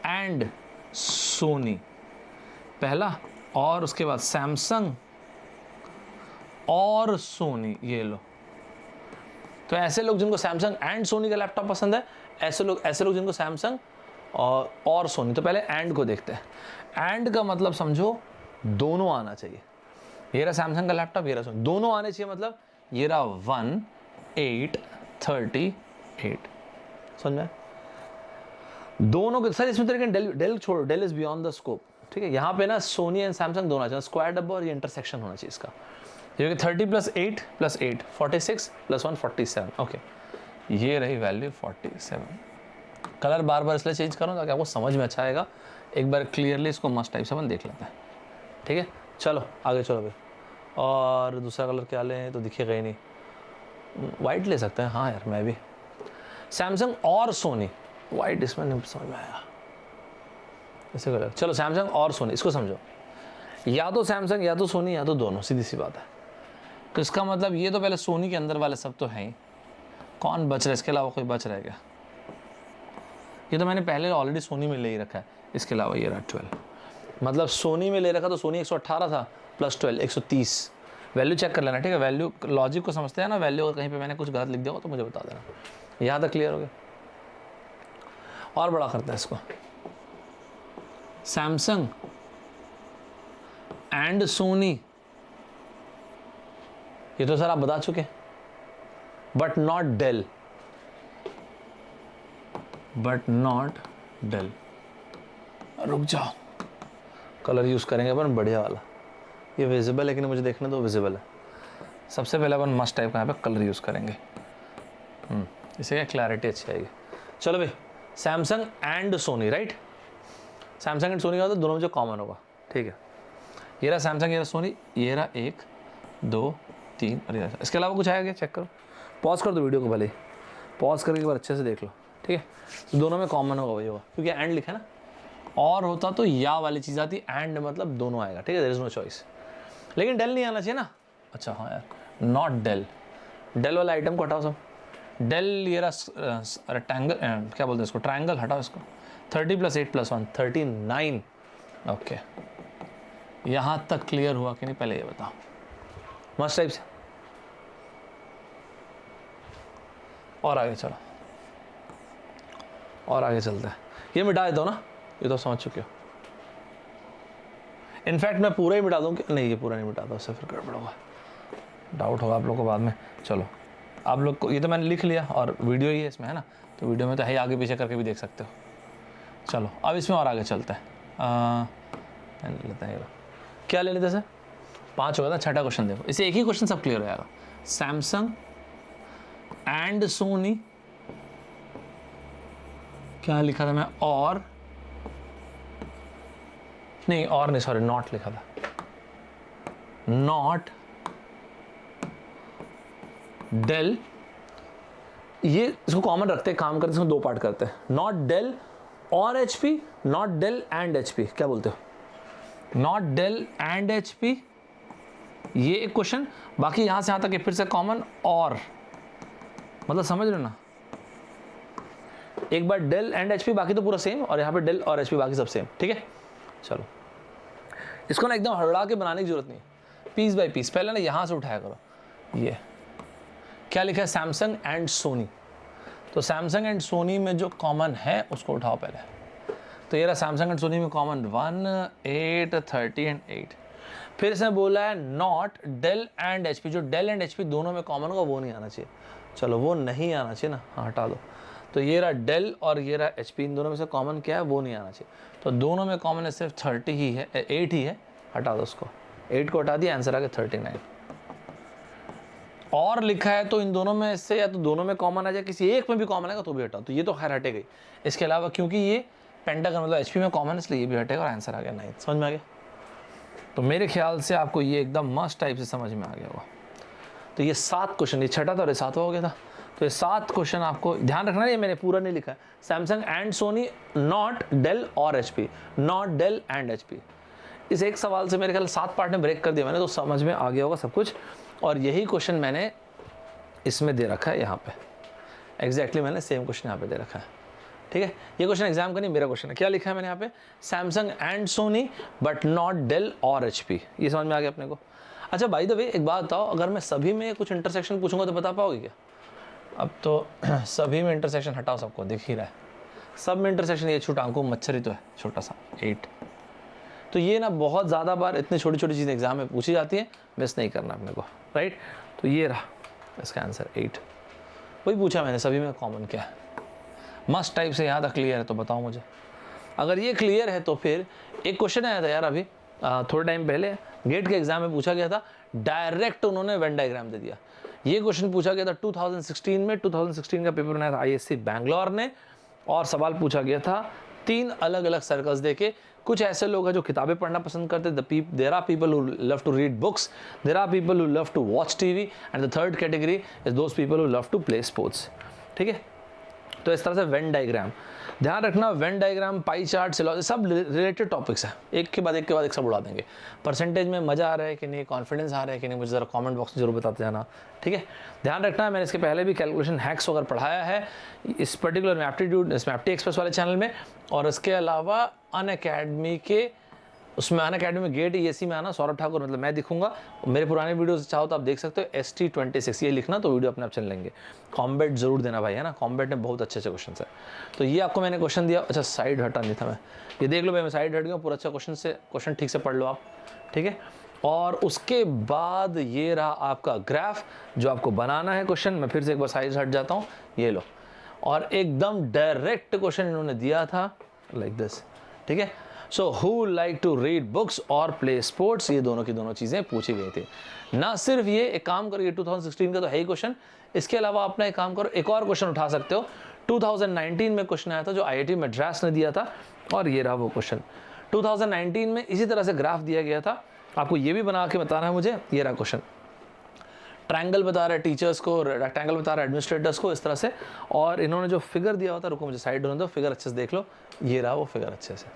एंड सोनी पहला, और उसके बाद सैमसंग और सोनी, ये लो। तो ऐसे लोग जिनको सैमसंग एंड सोनी का लैपटॉप पसंद है, ऐसे लोग जिनको सैमसंग और सोनी। तो पहले एंड को देखते हैं। एंड का मतलब समझो दोनों आना चाहिए। ये रहा सैमसंग का लैपटॉप, ये रहा सोनी, दोनों आने चाहिए। मतलब ये रहा 1, 8, 38, समझ में? दोनों के सर इसमें तरीके डेल छोड़ो, Dell is beyond the scope, ठीक है। यहाँ पे ना सोनी एंड सैमसंग दोनों चाहिए, स्क्वायर डब्बा और ये इंटरसेक्शन होना चाहिए इसका। ये 30 + 8 + 8 46 + 1 47, ओके। ये रही वैल्यू 47। कलर बार बार इसलिए चेंज करूँ ताकि आपको समझ में अच्छा आएगा। एक बार क्लियरली इसको मस्ट टाइप से अपन देख लेते हैं, ठीक है। चलो आगे चलो भाई। और दूसरा कलर क्या लें, तो दिखेगा ही नहीं, वाइट ले सकते हैं। हाँ यार, मैं भी सैमसंग और सोनी, वाइट इसमें नहीं समझ में आया, ऐसे कलर। चलो सैमसंग और सोनी, इसको समझो, या तो सैमसंग या तो सोनी या तो दोनों, सीधी सी बात है। तो इसका मतलब ये तो पहले सोनी के अंदर वाले सब तो हैं ही, कौन बच रहा है इसके अलावा? कोई बच रहा है क्या? ये तो मैंने पहले ऑलरेडी सोनी में ले ही रखा है। इसके अलावा ये रहा 12, मतलब सोनी में ले रखा तो सोनी 118 था + 12 130। वैल्यू चेक कर लेना, ठीक है। वैल्यू लॉजिक को समझते हैं ना, वैल्यू अगर कहीं पे मैंने कुछ गलत लिख दिया हो तो मुझे बता देना। यहाँ तक क्लियर हो गया? और बड़ा करते हैं इसको, सैमसंग एंड सोनी, ये तो सर आप बता चुके, बट नॉट डेल, रुक जाओ, कलर यूज करेंगे अपन बढ़िया वाला। ये विजिबल है कि नहीं मुझे देखने दो, विजिबल है। सबसे पहले अपन मस्ट टाइप का यहाँ पे कलर यूज़ करेंगे, इससे क्या क्लैरिटी अच्छी आएगी। चलो भाई, Samsung and Soni, right, Samsung and Soni का तो दोनों में जो कॉमन होगा, ठीक है। ये रहा सैमसंग, ये रहा सोनी, ये रहा 1 2 3 और ये रहा। इसके अलावा कुछ आया क्या, चेक करो, पॉज कर दो वीडियो को, भले ही पॉज करके एक बार अच्छे से देख लो, ठीक है। तो दोनों में कॉमन होगा वही होगा, क्योंकि एंड लिखा है ना, और होता तो या वाली चीज़ आती, एंड मतलब दोनों आएगा, ठीक है, देयर इज नो चॉइस। लेकिन डेल नहीं आना चाहिए ना, अच्छा हाँ यार, नॉट डेल, डेल वाला आइटम को हटाओ सब, डेल ये रहा रेक्टेंगल, क्या बोलते हैं इसको, ट्रायंगल, हटाओ इसको। 30 + 8 + 1 39, ओके। यहाँ तक क्लियर हुआ कि नहीं, पहले ये बताओ मस्ट टाइप से, और आगे चलो, और आगे चलता है। ये मिटा देता हूँ ना, ये तो समझ चुके हो। इनफैक्ट मैं पूरा ही मिटा दूँ कि नहीं, ये पूरा नहीं मिटाता, उससे फिर गड़बड़ होगा, डाउट होगा आप लोग को बाद में। चलो आप लोग को, ये तो मैंने लिख लिया और वीडियो ही है इसमें, है ना, तो वीडियो में तो है, आगे पीछे करके भी देख सकते हो। चलो अब इसमें और आगे चलता है, ले लेते हैं, क्या ले लेते हैं सर, 5 होगा था, छठा क्वेश्चन देखो, इसे एक ही क्वेश्चन सब क्लियर हो जाएगा। सैमसंग एंड सोनी, क्या लिखा था मैं, और नहीं, और नहीं, सॉरी, नॉट लिखा था, नॉट डेल, ये इसको कॉमन रखते हैं, काम करते हैं, इसको 2 पार्ट करते हैं, नॉट डेल और HP, not Dell and HP, क्या बोलते हो, नॉट डेल एंड HP, ये एक क्वेश्चन। बाकी यहां से यहां तक फिर से कॉमन, और मतलब समझ रहे हो ना, एक बार डेल एंड HP, बाकी तो पूरा सेम, और यहाँ पे डेल और HP बाकी सब सेम, ठीक है। चलो इसको ना एकदम हड़बड़ा के बनाने की जरूरत नहीं, पीस बाय पीस, पहले ना यहाँ से उठाया करो। ये क्या लिखा है, सैमसंग एंड सोनी, तो सैमसंग एंड सोनी में जो कॉमन है उसको उठाओ पहले। तो ये रहा सैमसंग एंड सोनी में कॉमन 1 8 30 एंड 8। फिर इसने बोला है नॉट डेल एंड HP, जो डेल एंड HP दोनों में कॉमन होगा वो नहीं आना चाहिए। चलो वो नहीं आना चाहिए ना, हाँ हटा दो। तो ये रहा डेल और ये रहा HP, इन दोनों में से कॉमन क्या है, वो नहीं आना चाहिए। तो दोनों में कॉमन है सिर्फ 30 ही है, 8 ही है, हटा दो उसको, 8 को हटा दिया, आंसर आ गया 39। और लिखा है तो इन दोनों में से या तो दोनों में कॉमन आ जाए, किसी एक में भी कॉमन आएगा तो भी हटाओ, तो ये तो खैर हटे गई। इसके अलावा क्योंकि ये पेंटागन मतलब HP में कॉमन है, इसलिए ये भी हटेगा और आंसर आ गया 9। समझ में आ गया? तो मेरे ख्याल से आपको ये एकदम मस्त टाइप से समझ में आ गया होगा। तो ये 7 क्वेश्चन, ये छठा था और ये 7वां हो गया था। तो ये 7 क्वेश्चन आपको ध्यान रखना है, ये मैंने पूरा नहीं लिखा है। Samsung and Sony, not Dell और HP, not Dell and HP। इस एक सवाल से मेरे ख्याल 7 पार्ट में ब्रेक कर दिया मैंने, तो समझ में आ गया होगा सब कुछ। और यही क्वेश्चन मैंने इसमें दे रखा है, यहाँ पे एग्जैक्टली मैंने सेम क्वेश्चन यहाँ पे दे रखा है। ठीक है, ये क्वेश्चन एग्जाम का नहीं, मेरा क्वेश्चन है। क्या लिखा है मैंने यहाँ पे, Samsung and Sony but not Dell और HP। ये समझ में आ गया अपने को। अच्छा बाय द वे एक बात बताओ, अगर मैं सभी में कुछ इंटरसेक्शन पूछूंगा तो बता पाओगे क्या? अब तो सभी में इंटरसेक्शन हटाओ, सबको दिख ही रहा है सब में इंटरसेक्शन। ये छोटा आंखों मच्छर ही तो है, छोटा सा 8। तो ये ना बहुत ज़्यादा बार इतनी छोटी छोटी चीज़ें एग्जाम में पूछी जाती है, मिस नहीं करना अपने को, राइट। तो ये रहा इसका आंसर 8। वही पूछा मैंने, सभी में कॉमन क्या है। मस्ट टाइप से यहाँ तक क्लियर है तो बताओ मुझे। अगर ये क्लियर है तो फिर एक क्वेश्चन आया था यार अभी थोड़े टाइम पहले, गेट के एग्जाम में पूछा गया था, डायरेक्ट उन्होंने वेन डायग्राम दे दिया। ये क्वेश्चन पूछा गया था 2016 में, 2016 का पेपर बनाया था ISC बैंगलोर ने, और सवाल पूछा गया था 3 अलग अलग सर्कल्स देके। कुछ ऐसे लोग हैं जो किताबें पढ़ना पसंद करते, there are people who love to read books, there are people who love to watch TV, and the third category is those people who love to play sports. ठीक है, तो इस तरह से वेन डायग्राम ध्यान रखना। वेन डायग्राम, पाई चार्ट, सिलॉजी, सब related topics हैं, एक के बाद एक सब उड़ा देंगे। परसेंटेज में मजा आ रहा है कि नहीं, कॉन्फिडेंस आ रहा है कि नहीं, मुझे ज़रा कमेंट बॉक्स में जरूर बताते जाना। ठीक है, ध्यान रखना है, मैंने इसके पहले भी कैलकुलेशन हैक्स वगैरह पढ़ाया है इस पर्टिकुलर मैप्टीट्यूड, मैप्टी एक्सप्रेस वाले चैनल में, और इसके अलावा अनअकैडमी के उसमें, अनअकैडमी में गेट ESE में आना, सौरभ ठाकुर मतलब मैं दिखूंगा। मेरे पुराने वीडियोस चाहो तो आप देख सकते हो, ST26 ये लिखना तो वीडियो अपने आप चल लेंगे। कॉम्बैट जरूर देना भाई, है ना, कॉम्बैट में बहुत अच्छे अच्छे क्वेश्चन है। तो ये आपको मैंने क्वेश्चन दिया। अच्छा साइड हटा नहीं था मैं, ये देख लो भाई, मैं साइड हट गया पूरा। अच्छा क्वेश्चन ठीक से पढ़ लो आप, ठीक है। और उसके बाद ये रहा आपका ग्राफ जो आपको बनाना है क्वेश्चन। मैं फिर से एक बार साइड हट जाता हूँ, ये लो, और एकदम डायरेक्ट क्वेश्चन इन्होंने दिया था लाइक दिस। ठीक है, so who like to read books और प्ले स्पोर्ट्स, ये दोनों की दोनों चीज़ें पूछी गई थी। ना सिर्फ ये, एक काम करो, ये 2016 का तो है ही क्वेश्चन, इसके अलावा अपना एक काम करो, एक और क्वेश्चन उठा सकते हो। 2019 में क्वेश्चन आया था जो IIT मद्रास ने दिया था, और ये रहा वो क्वेश्चन। 2019 में इसी तरह से ग्राफ दिया गया था, आपको ये भी बना के बताना है मुझे। ये रहा क्वेश्चन, ट्रायंगल बता रहा है टीचर्स को, रेक्टेंगल बता रहा है एडमिनिस्ट्रेटर्स को, इस तरह से, और इन्होंने जो फिगर दिया होता है, रुको मुझे साइड होने दो, फिगर अच्छे से देख लो, ये रहा वो फिगर अच्छे से,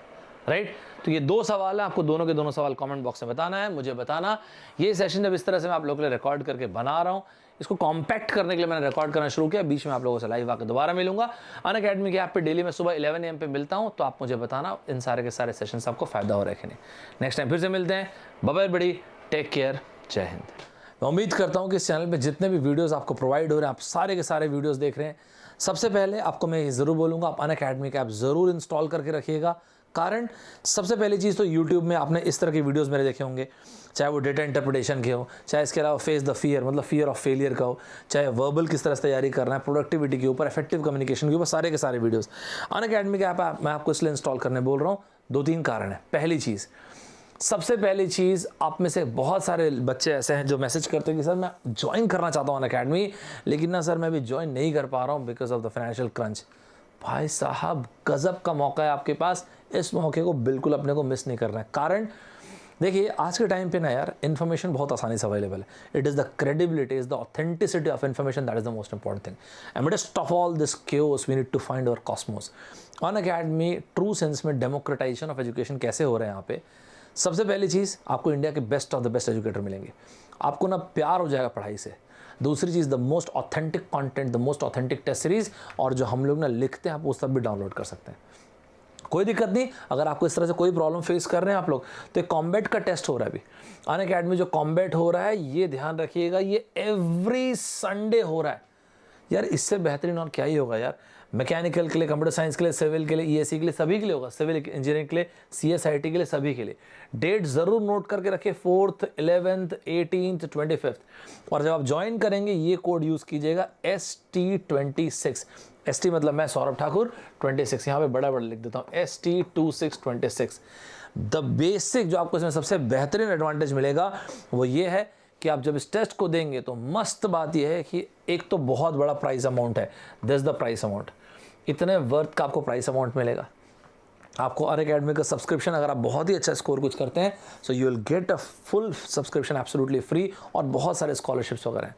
राइट। तो ये दो सवाल है, आपको दोनों के दोनों सवाल कमेंट बॉक्स में बताना है, मुझे बताना। ये सेशन जब इस तरह से मैं आप लोगों के लिए रिकॉर्ड करके बना रहा हूँ, इसको कॉम्पैक्ट करने के लिए मैंने रिकॉर्ड करना शुरू किया, बीच में आप लोगों से लाइव आकर दोबारा मिलूंगा। अनअकैडमी के ऐप पे डेली मैं सुबह 11 AM पे मिलता हूँ, तो आप मुझे बताना इन सारे के सारे सेशंस आपको फायदा हो रहा है कि नहीं। नेक्स्ट टाइम फिर से मिलते हैं, बाय बाय बड़ी, टेक केयर, जय हिंद। मैं उम्मीद करता हूँ कि इस चैनल पे जितने भी वीडियोस आपको प्रोवाइड हो रहे हैं, आप सारे के सारे वीडियोस देख रहे हैं। सबसे पहले आपको मैं ये ज़रूर बोलूँगा, आप अनअकैडमी का ऐप ज़रूर इंस्टॉल करके रखिएगा। कारण सबसे पहली चीज़ तो यूट्यूब में आपने इस तरह के वीडियोस मेरे देखे होंगे, चाहे वो डेटा इंटरप्रिटेशन के हो, चाहे इसके अलावा फेस द फियर, मतलब फियर ऑफ फेलियर का हो, चाहे वर्बल किस तरह से तैयारी करना है, प्रोडक्टिविटी के ऊपर, इफेक्टिव कम्युनिकेशन के ऊपर, सारे के सारे वीडियोस अनअकैडमी का ऐप मैं आपको इसलिए इंस्टॉल करने बोल रहा हूँ। 2-3 कारण है। पहली चीज़, सबसे पहली चीज़, आप में से बहुत सारे बच्चे ऐसे हैं जो मैसेज करते हैं कि सर मैं ज्वाइन करना चाहता हूँ अनअकैडमी, लेकिन ना सर मैं अभी ज्वाइन नहीं कर पा रहा हूँ because of the financial crunch. भाई साहब, गजब का मौका है आपके पास, इस मौके को बिल्कुल अपने को मिस नहीं करना है। कारण देखिए, आज के टाइम पे ना यार, इन्फॉर्मेशन बहुत आसानी से अवेलेबल है। It is the credibility, is the authenticity of information that is the most important thing. And midst of all this chaos we need to find our cosmos. Unacademy true sense में democratization of education कैसे हो रहे हैं यहाँ पे। सबसे पहली चीज़, आपको इंडिया के best of the best educator मिलेंगे, आपको ना प्यार हो जाएगा पढ़ाई से। दूसरी चीज़, the most authentic content, the most authentic test series, और जो हम लोग ना लिखते हैं आप वो सब भी डाउनलोड कर सकते हैं। कोई दिक्कत नहीं, अगर आपको इस तरह से कोई प्रॉब्लम फेस कर रहे हैं आप लोग, तो एक कॉम्बैट का टेस्ट हो रहा है अभी अनअकैडमी। जो कॉम्बैट हो रहा है, ये ध्यान रखिएगा, ये एवरी संडे हो रहा है यार। इससे बेहतरीन और क्या ही होगा यार। मैकेनिकल के लिए, कंप्यूटर साइंस के लिए, सिविल के लिए, ESE के लिए, सभी के लिए होगा, सिविल इंजीनियरिंग के लिए, CSIT के लिए, सभी के लिए। डेट ज़रूर नोट करके रखिए, 4th, 11th, 18th, 25th। और जब आप ज्वाइन करेंगे, ये कोड यूज़ कीजिएगा, ST26। ST मतलब मैं सौरभ ठाकुर, 26 यहाँ पे बड़ा बड़ा लिख देता हूँ, ST2626। द बेसिक जो आपको इसमें सबसे बेहतरीन एडवांटेज मिलेगा वो ये है कि आप जब इस टेस्ट को देंगे तो मस्त बात यह है कि एक तो बहुत बड़ा प्राइस अमाउंट है, दिस द प्राइस अमाउंट, इतने वर्थ का आपको प्राइस अमाउंट मिलेगा। आपको अनअकैडमी का सब्सक्रिप्शन, अगर आप बहुत ही अच्छा स्कोर कुछ करते हैं, so you will get a full subscription absolutely free, और बहुत सारे स्कॉलरशिप्स वगैरह हैं।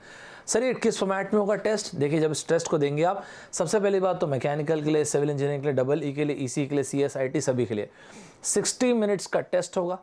सर ये किस फॉर्मेट में होगा टेस्ट? देखिए, जब इस टेस्ट को देंगे आप, सबसे पहली बात तो मैकेनिकल के लिए, सिविल इंजीनियरिंग के लिए, EE के लिए, EC के लिए, CSIT सभी के लिए 60 मिनट्स का टेस्ट होगा।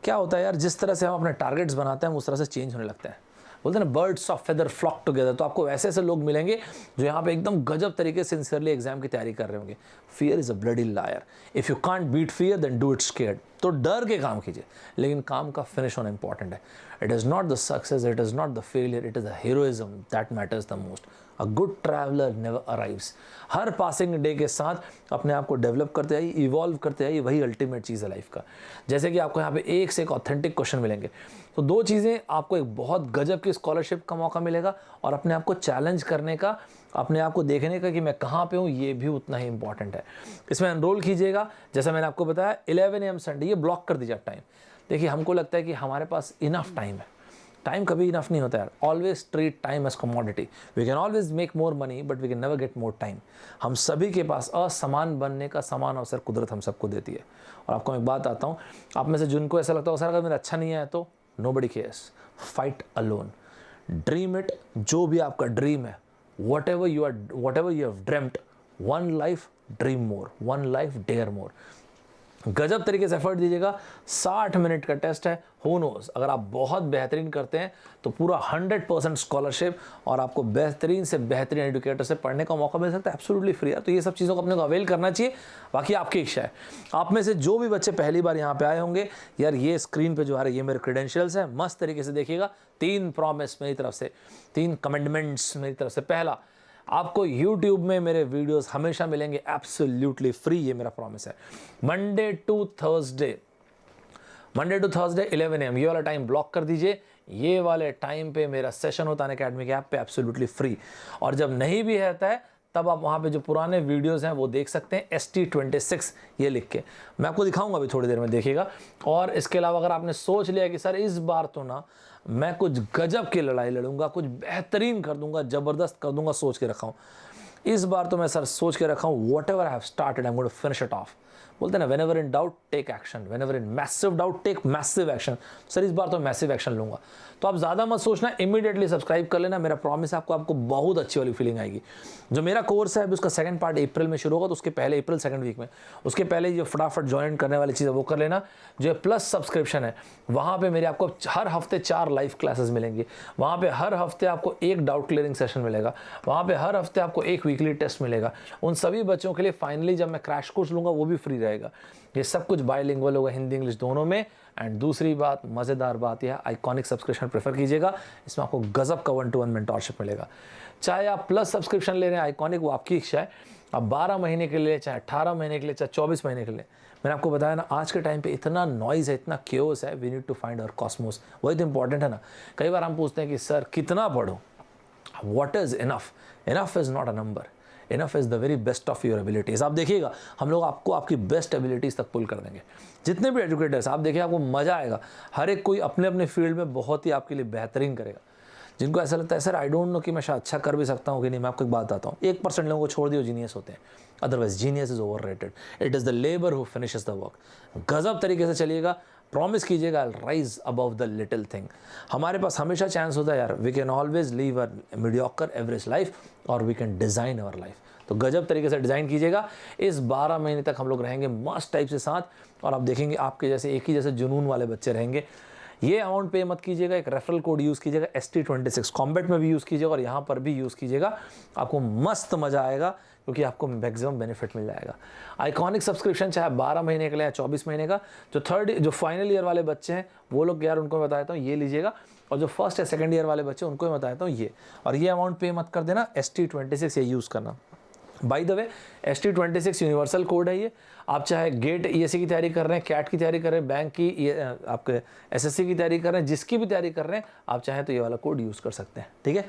क्या होता है यार, जिस तरह से हम अपने टारगेट्स बनाते हैं उस तरह से चेंज होने लगता है। बोलते हैं ना, birds of feather flock together. तो आपको ऐसे ऐसे लोग मिलेंगे जो यहाँ पे एकदम गजब तरीके से सिंसियरली एग्जाम की तैयारी कर रहे होंगे। Fear is a bloody liar, if you can't beat fear then do it scared. तो डर के काम कीजिए, लेकिन काम का फिनिश होना इंपॉर्टेंट है। It is not the success, it is not the failure, it is the heroism that matters the most. A good traveller never arrives. Her passing day के साथ अपने आप को डेवलप करते आइए, इवॉल्व करते आइए, वही अल्टीमेट चीज़ है लाइफ का। जैसे कि आपको यहाँ पे एक से एक ऑथेंटिक क्वेश्चन मिलेंगे, तो दो चीज़ें, आपको एक बहुत गजब की स्कॉलरशिप का मौका मिलेगा, और अपने आप को चैलेंज करने का, अपने आप को देखने का कि मैं कहाँ पे हूँ, ये भी उतना ही इंपॉर्टेंट है। इसमें एनरोल कीजिएगा, जैसा मैंने आपको बताया 11 AM संडे, ये ब्लॉक कर दीजिए आप टाइम। देखिए, हमको लगता है कि हमारे पास इनफ टाइम है, टाइम कभी इनफ नहीं होता यार। Always treat time as commodity. We can always make more money but we can never get more time. हम सभी के पास असमान बनने का समान अवसर कुदरत हम सबको देती है। और आपको मैं एक बात आता हूँ, आप में से जिनको ऐसा लगता है सर अगर मेरा अच्छा नहीं है तो nobody cares, fight alone, dream it. जो भी आपका ड्रीम है, whatever you have dreamt, one life dream more, one life dare more। गजब तरीके से एफर्ट दीजिएगा। 60 मिनट का टेस्ट है। हु नोज, अगर आप बहुत बेहतरीन करते हैं तो पूरा 100% स्कॉलरशिप और आपको बेहतरीन से बेहतरीन एजुकेटर से पढ़ने का मौका मिल सकता है एब्सोल्युटली फ्री। तो ये सब चीज़ों को अपने को अवेल करना चाहिए। बाकी आपकी इच्छा है। आप में से जो भी बच्चे पहली बार यहाँ पे आए होंगे, यार ये स्क्रीन पे जो आ रहा है ये मेरे क्रेडेंशियल्स हैं, मस्त तरीके से देखिएगा। 3 प्रॉमिस मेरी तरफ से, 3 कमिटमेंट्स मेरी तरफ से। पहला, आपको YouTube में मेरे वीडियोस हमेशा मिलेंगे एब्सोल्युटली फ्री, ये मेरा प्रॉमिस है। मंडे टू थर्सडे 11 AM ये वाला टाइम ब्लॉक कर दीजिए। ये वाले टाइम पे मेरा सेशन होता है अनअकैडमी के ऐप पे एब्सोल्युटली फ्री। और जब नहीं भी रहता है तब आप वहाँ पे जो पुराने वीडियोस हैं वो देख सकते हैं, ST26 ये लिख के। मैं आपको दिखाऊंगा अभी थोड़ी देर में, देखिएगा। और इसके अलावा अगर आपने सोच लिया कि सर इस बार तो ना मैं कुछ गजब की लड़ाई लड़ूंगा, कुछ बेहतरीन कर दूंगा, ज़बरदस्त कर दूंगा, सोच के रखा हूँ इस बार तो मैं सर सोच के रखा हूँ, whatever I have started I am going to finish it off. बोलते हैं ना, whenever in doubt take action, whenever in massive doubt take massive action. Sir इस बार तो मैसिव एक्शन लूंगा। तो आप ज़्यादा मत सोचना, इमीडिएटली सब्सक्राइब कर लेना। मेरा प्रॉमिस है आपको बहुत अच्छी वाली फीलिंग आएगी। जो मेरा कोर्स है अभी उसका सेकंड पार्ट अप्रैल में शुरू होगा, तो उसके पहले अप्रैल सेकंड वीक में, उसके पहले जो फटाफट ज्वाइन करने वाली चीज़ है वो कर लेना। जो प्लस सब्सक्रिप्शन है वहाँ पे मेरे आपको हर हफ्ते 4 लाइव क्लासेस मिलेंगी। वहाँ पे हर हफ्ते आपको 1 डाउट क्लियरिंग सेशन मिलेगा। वहाँ पे हर हफ्ते आपको 1 वीकली टेस्ट मिलेगा। उन सभी बच्चों के लिए फाइनली जब मैं क्रैश कोर्स लूँगा वो भी फ्री रहेगा। ये सब कुछ बायलिंगुअल होगा, हिंदी इंग्लिश दोनों में। एंड दूसरी बात, मज़ेदार बात यह, आइकॉनिक सब्सक्रिप्शन प्रेफर कीजिएगा। इसमें आपको गजब का 1-to-1 मेंटोरशिप मिलेगा। चाहे आप प्लस सब्सक्रिप्शन ले रहे हैं आइकॉनिक, वो आपकी इच्छा है। आप 12 महीने के लिए, चाहे 18 महीने के लिए, चाहे 24 महीने के लिए। मैंने आपको बताया ना, आज के टाइम पे इतना नॉइज़ है, इतना क्योस है, we need to find our cosmos. वही तो इंपॉर्टेंट है ना। कई बार हम पूछते हैं कि सर कितना पढ़ूं, what is enough? Enough is not a number, enough is the very best of your abilities. आप देखिएगा, हम लोग आपको आपकी बेस्ट एबिलिटीज़ तक पुल कर देंगे। जितने भी एजुकेटर्स आप देखिए, आपको मज़ा आएगा। हर एक कोई अपने अपने फील्ड में बहुत ही आपके लिए बेहतरीन करेगा। जिनको ऐसा लगता है सर आई डोंट नो कि मैं शायद अच्छा कर भी सकता हूँ कि नहीं, मैं आपको एक बात बताता हूँ, 1% लोगों को छोड़ दिए जीनियस होते हैं। Otherwise genius is overrated. It is the labour who finishes the work. गजब तरीके से चलिएगा, प्रॉमिस कीजिएगा, rise above the little thing. हमारे पास हमेशा चांस होता है यार, we can always live a mediocre average life और we can design our life. तो गजब तरीके से डिज़ाइन कीजिएगा। इस 12 महीने तक हम लोग रहेंगे मस्त टाइप से साथ, और आप देखेंगे आपके जैसे एक ही जैसे जुनून वाले बच्चे रहेंगे। ये अमाउंट पे मत कीजिएगा, एक रेफरल कोड यूज़ कीजिएगा, ST26 कॉम्बैट में भी यूज़ कीजिएगा और यहाँ पर भी यूज़ कीजिएगा। आपको मस्त मज़ा आएगा, क्योंकि आपको मैक्सिमम बेनिफिट मिल जाएगा। आइकॉनिक सब्सक्रिप्शन चाहे 12 महीने का या 24 महीने का। जो फाइनल ईयर वाले बच्चे हैं वो लोग यार, उनको मैं बताता हूँ ये लीजिएगा। और जो फर्स्ट या सेकंड ईयर वाले बच्चे उनको मैं बताता हूँ ये। और ये अमाउंट पे मत कर देना, ST26 ये यूज़ करना। By the way, ST26 universal code है ये। आप चाहे गेट ESE की तैयारी कर रहे हैं, कैट की तैयारी कर रहे हैं, बैंक की, आपके SSC की तैयारी कर रहे हैं, जिसकी भी तैयारी कर रहे हैं, आप चाहें तो ये वाला कोड यूज़ कर सकते हैं। ठीक है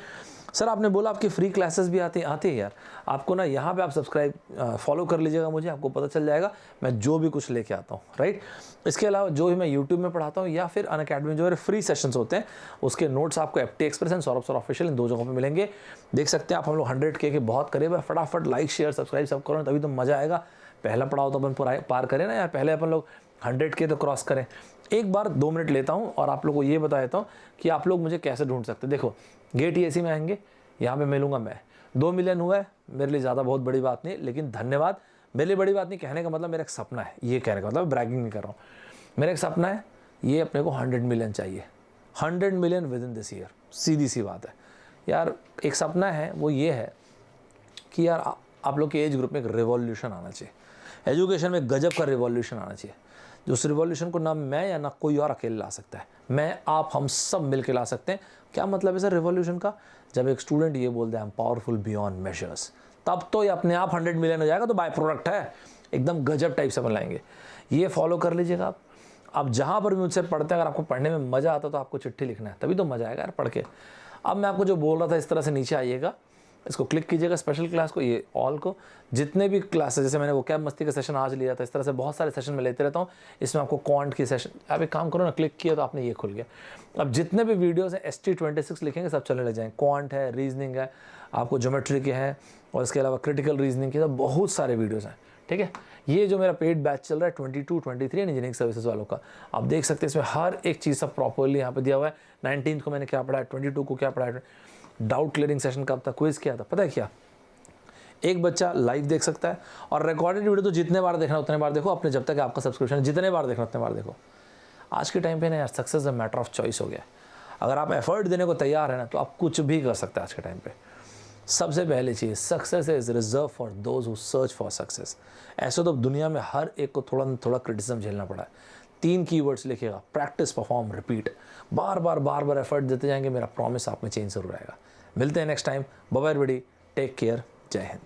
सर, आपने बोला आपकी फ्री क्लासेस भी आती है यार। आपको ना यहाँ पे आप सब्सक्राइब फॉलो कर लीजिएगा मुझे, आपको पता चल जाएगा मैं जो भी कुछ लेके आता हूँ, राइट। इसके अलावा जो भी मैं यूट्यूब में पढ़ाता हूँ या फिर अनअकैडमी में जो मेरे फ्री सेशंस होते हैं, उसके नोट्स आपको FT express and Saurabh sir official इन 2 जगहों पे मिलेंगे। देख सकते हैं आप, हम लोग 100K के बहुत करीब है। फटाफट लाइक शेयर सब्सक्राइब सब करो, तभी तो मज़ा आएगा। पहला पड़ाव तो अपन पार करें ना यार, पहले अपन लोग 100K तो क्रॉस करें। एक बार 2 मिनट लेता हूँ और आप लोग को ये बता देता हूँ कि आप लोग मुझे कैसे ढूंढ सकते हैं। देखो, गेट ESE में आएंगे, यहाँ पे मिलूंगा मैं। 2 मिलियन हुआ है मेरे लिए, ज़्यादा बहुत बड़ी बात नहीं, लेकिन धन्यवाद। मेरे लिए बड़ी बात नहीं, कहने का मतलब मेरा एक सपना है, ये कहने का मतलब ब्रैगिंग नहीं कर रहा हूँ। मेरा एक सपना है, ये अपने को 100 मिलियन चाहिए, 100 million within this year. सीधी सी बात है यार, एक सपना है, वो ये है कि यार आप लोग के एज ग्रुप में एक रिवॉल्यूशन आना चाहिए। एजुकेशन में गजब का रिवॉल्यूशन आना चाहिए, जो उस रिवॉल्यूशन को ना मैं या ना कोई और अकेले ला सकता है। मैं, आप, हम सब मिल के ला सकते हैं। क्या मतलब है सर रिवॉल्यूशन का? जब एक स्टूडेंट ये बोलता है आई एम पावरफुल बियॉन्ड मेजर्स, तब तो ये अपने आप 100 मिलियन हो जाएगा। तो बाय प्रोडक्ट है, एकदम गजब टाइप से बनाएंगे। ये फॉलो कर लीजिएगा आप। आप जहाँ पर भी मुझसे पढ़ते हैं, अगर आपको पढ़ने में मज़ा आता तो आपको चिट्ठी लिखना है, तभी तो मज़ा आएगा यार पढ़ के। अब मैं आपको जो बोल रहा था, इस तरह से नीचे आइएगा, इसको क्लिक कीजिएगा, स्पेशल क्लास को, ये ऑल को। जितने भी क्लासेस, जैसे मैंने वो कैब मस्ती का सेशन आज लिया था, इस तरह से बहुत सारे सेशन मैं लेते रहता हूँ। इसमें आपको क्वांट की सेशन, आप एक काम करो ना, क्लिक किया तो आपने ये खुल गया। अब जितने भी वीडियोस हैं ST26 लिखेंगे, सब चलने लग जाएंगे। क्वांट है, रीजनिंग है, आपको ज्योमेट्री के हैं, और इसके अलावा क्रिटिकल रीजनिंग के, तो बहुत सारे वीडियोज़ हैं। ठीक है, ये जो मेरा पेड बैच चल रहा है 22-23 इंजीनियरिंग सर्विसेज वालों का, आप देख सकते हैं इसमें हर एक चीज़ सब प्रॉपरली यहाँ पे दिया हुआ है। 19 को मैंने क्या पढ़ाया, 22 को क्या पढ़ाया, डाउट क्लियरिंग सेशन कब था, क्विज क्या था, पता है क्या? एक बच्चा लाइव देख सकता है, और रिकॉर्डेड वीडियो तो जितने बार देखना उतने बार देखो अपने, जब तक आपका सब्सक्रिप्शन है, जितने बार देखना उतने बार देखो। आज के टाइम पे ना यार, success a matter of choice हो गया। अगर आप एफर्ट देने को तैयार है ना, तो आप कुछ भी कर सकते हैं आज के टाइम पे। सबसे पहले चीज़, success is reserve for those who search for success. ऐसे तो दुनिया में हर एक को थोड़ा न थोड़ा क्रिटिसिज्म झेलना पड़ा है। 3 कीवर्ड्स लिखिएगा, प्रैक्टिस, परफॉर्म, रिपीट। बार बार एफर्ट देते जाएंगे, मेरा प्रॉमिस आप में चेंज जरूर आएगा। मिलते हैं next time. Bye bye everybody, take care, जय हिंद।